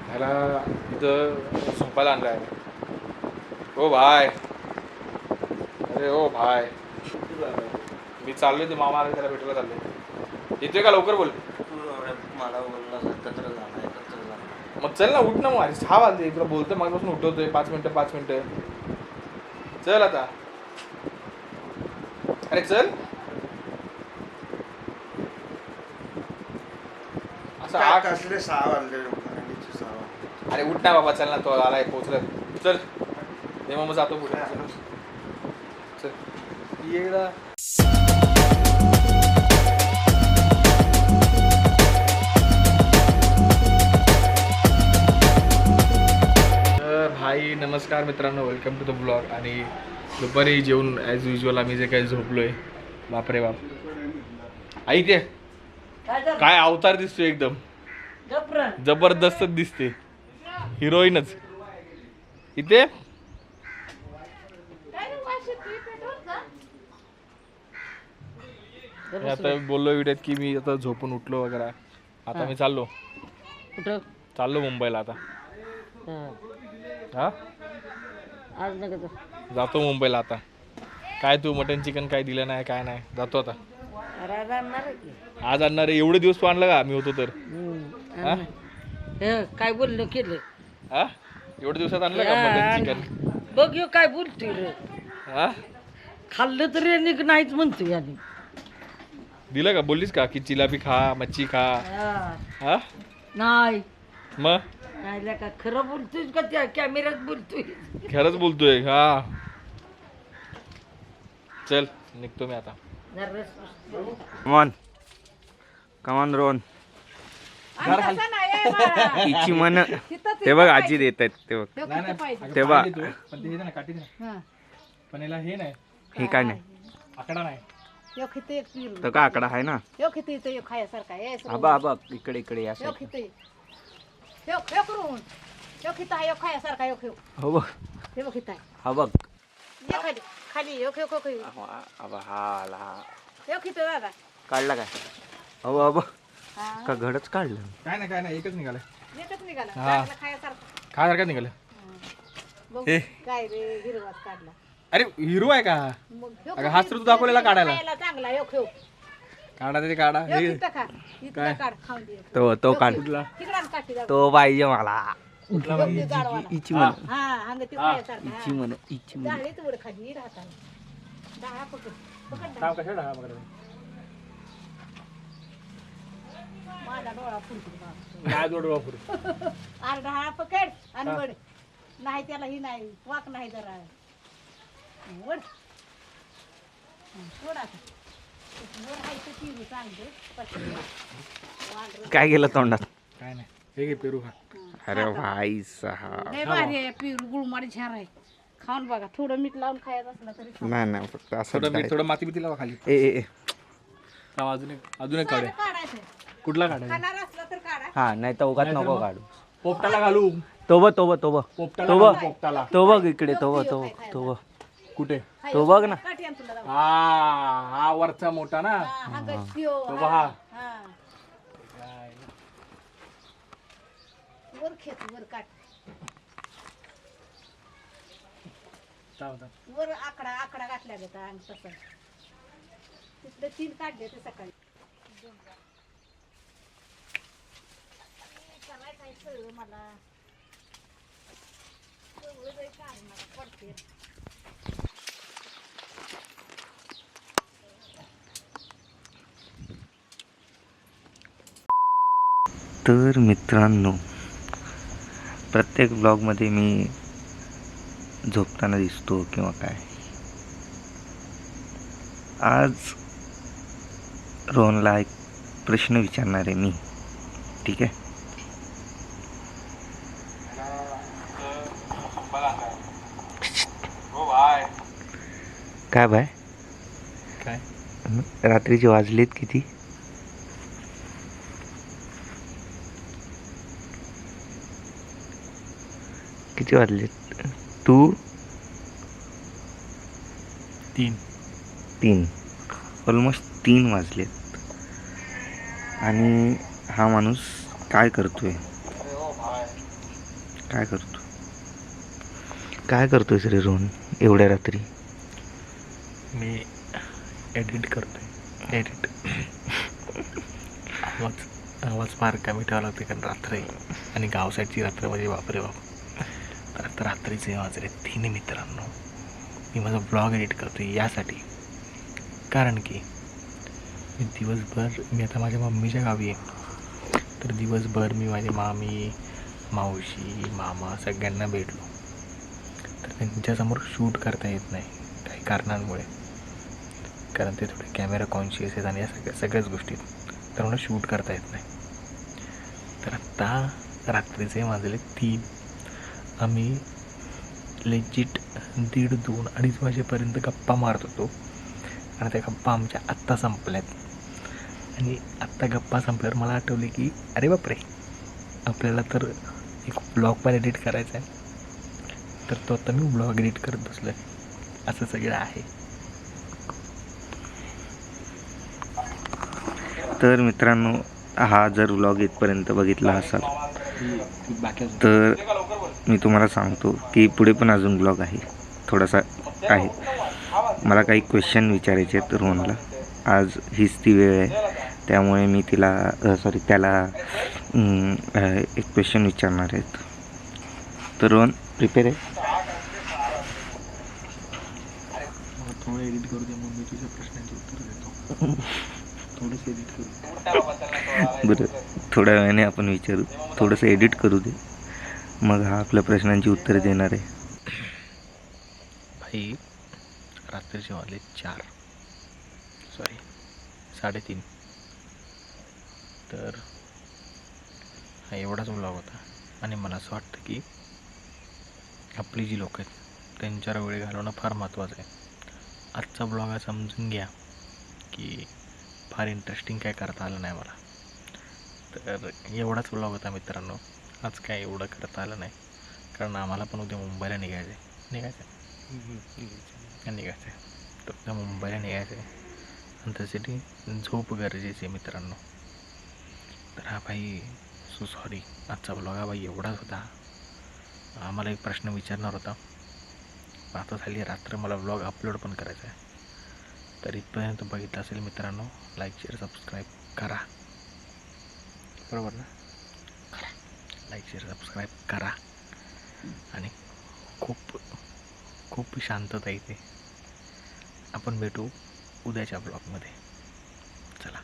ह्याला इथं झोपायला आणलं आहे. ओ भाय, अरे ओ भाय, मी चाललोय ते मामा आले त्याला भेटायला चाललोय. येतोय का लवकर बोल. मला बोलला एकत्र जाणार. मग चल ना, उठ ना. मग 6 वाजले तुला बोलतोय मागपासून उठवतोय. 5 मिनिटं चल आता. अरे चल. असं कसले 6 वाजले. अरे उठ ना बाबा, चल ना. तो आलाय, पोहोचला. चल ते मग जातो पुढे. चल ये. हाय नमस्कार मित्रांनो, वेलकम टू द ब्लॉग. आणि दुपारी जेवून ॲज युजल आम्ही जे काही झोपलोय, बापरे बाप. आई ते काय अवतार दिसतोय, एकदम जबरदस्त दिसते. हिरोईनच इथे. आता बोललो व्हिडिओत की मी आता झोपून उठलो वगैरे. आता मी चाललो मुंबईला आता. हा आज जातो मुंबईला आता. काय तू मटन चिकन काय दिलं नाही, काय नाही. जातो आता. आज आणणार आहे. एवढे दिवस तू आणलं का मी होतो तर? काय बोललो केलं? हा एवढ्या दिवसात आणलं का मटन चिकन? बघ ह्यो काय बोलतोय रे. हा खाल्लं तरी निक नाहीच म्हणतोय आणि दिलं का? बोललीस का की जिलाबी खा, मच्छी खा? हा नाही मग नाही का खरं बोलतोय का त्या कॅमेऱ्यात बोलतोय? खरंच बोलतोय. हा चल निघतो मी आता. कमान रोन तिची मन ते बघ आजी देत आहेत. ते बघ ते बघ. पण याला हे नाही, हे काय नाही. आकडा नाही. तो का आकडा आहे ना. आबा आबा इकडे इकडे या. हो बघ. हा बघ आबा हा आला. काढला काय? हो अबा का घडच काढलं. काय नाही एकच निघालं. हा खायसारखं निघालं. काय रे हिरवाच काढला. अरे हिरो आहे का? अगं हाच ऋतू दाखवलेला काढायला. चांगला काढा ते काढा. काय तो काढ. तो पाहिजे मला. इची म्हण. इची म्हण. इची म्हण. अर्धा पकड आणि वड. नाही त्याला ही नाही वाक नाही जरा वड वड आता. काय गेलं तोंडात? काय नाही. हे घे पेरू खा. अरे भाई साहब लय भारी आहे. पेरू गुळमाडी छान आहे. खाऊन बघा. थोडं मीठ लावून खायचं असलं तरी खा. नाही फक्त असं थोडं मीठ, थोडं माती बिती लावा खाली. ए अजून एक काढूया. काढायचं कुठला काढायचा? खाणार असलं तर काढा. हा नाही तर उगाच नको काढू. पोपटाला घालू. तो बघ पोपटाला. तो बघ इकडे. तो बघ कुठे? तो बघ ना. काठी आण तुला. हा वरचा मोठा ना. तो पहा. वर खेच वर काट. वर आकडा घातल्या गेला आणि तसं तिथले 3 काढले ते सकाळी. करायचं सगळं मला पडते. तर मित्रांनो, प्रत्येक ब्लॉगमध्ये मी झोपताना दिसतो किंवा काय. आज रोहनला एक प्रश्न विचारणार आहे मी. ठीक आहे? काय बाय? काय रात्रीचे वाजलेत किती? किती वाजलेत? तू 3 ऑलमोस्ट 3 वाजलेत. आणि हा माणूस काय करतोय? काय करतोयस रे रोहन एवढ्या रात्री? मी एडिट करतोय. एडिट आवाज फार कमी ठेवावा लागते कारण रात्र आहे आणि गाव साईडची रात्र म्हणजे बापरे बाप. तर आता रात्रीचे वाजले 3 मित्रांनो. मी माझा ब्लॉग एडिट करतोय यासाठी, कारण की दिवसभर मी आता माझ्या मम्मीच्या गावी आहे. तर दिवसभर मी माझे मामी, मावशी, मामा सगळ्यांना भेटलो. तर त्यांच्यासमोर शूट करता येत नाही काही कारणांमुळे, कारण ते थोडे कॅमेरा कॉन्शियस आहेत आणि या सगळ्याच गोष्टीत, तर मला शूट करता येत नाही. तर आत्ता रात्रीचे वाजले 3. आम्ही लेजिट 1:30, 2, 2:30 वाजेपर्यंत गप्पा मारत होतो आणि त्या गप्पा आमच्या आत्ता संपल्यात. आणि आत्ता गप्पा संपल्यावर मला आठवले की अरे बापरे, आपल्याला तर एक ब्लॉग पण एडिट करायचा आहे. तर तो आता मी ब्लॉग एडिट करत बसलो आहे. असं सगळं आहे. तर मित्रांनो, हा जर व्लॉग इथपर्यंत बघितला असाल तर मी तुम्हाला सांगतो की पुढे पण अजून ब्लॉग आहे, थोडासा आहे. मला काही क्वेश्चन विचारायचे आहेत रोहनला. आज हीच ती वेळ आहे, त्यामुळे मी त्याला एक क्वेश्चन विचारणार आहेत. तर रोहन प्रिपेअर आहे? थोडं एडिट करू दे, मग मी तुझ्या प्रश्नांची उत्तर देतो. थोडंसं एडिट करू. बरं, थोड्या वेळाने आपण विचारू. थोडंसं एडिट करू दे, मग हा आपल्या प्रश्नांची उत्तरे देणार आहे. भाई रात्रीचे वाजले 3:30. तर हा एवढाच ब्लॉग होता आणि मला असं वाटतं की आपली जी लोक आहेत त्यांच्यावर वेळ घालवणं फार महत्त्वाचं आहे. आजचा ब्लॉग हा समजून घ्या की फार इंटरेस्टिंग काय करता आलं नाही मला. तर एवढाच ब्लॉग होता मित्रांनो. आज काय एवढं करता आलं नाही कारण आम्हाला पण उद्या मुंबईला निघायचं आहे. तर उद्या मुंबईला निघायचं आहे आणि त्यासाठी झोप गरजेची आहे मित्रांनो. तर हा भाई सॉरी, आजचा ब्लॉग हा भाई एवढाच होता. आम्हाला एक प्रश्न विचारणार होता, आता झाली रात्र, मला ब्लॉग अपलोड पण करायचा आहे. तर इथपर्यंत बघितलं असेल मित्रांनो, लाईक शेअर सबस्क्राईब करा. बरोबर ना? करा, लाईक शेअर सबस्क्राईब करा. आणि खूप शांतता इथे. आपण भेटू उद्याच्या ब्लॉगमध्ये. चला.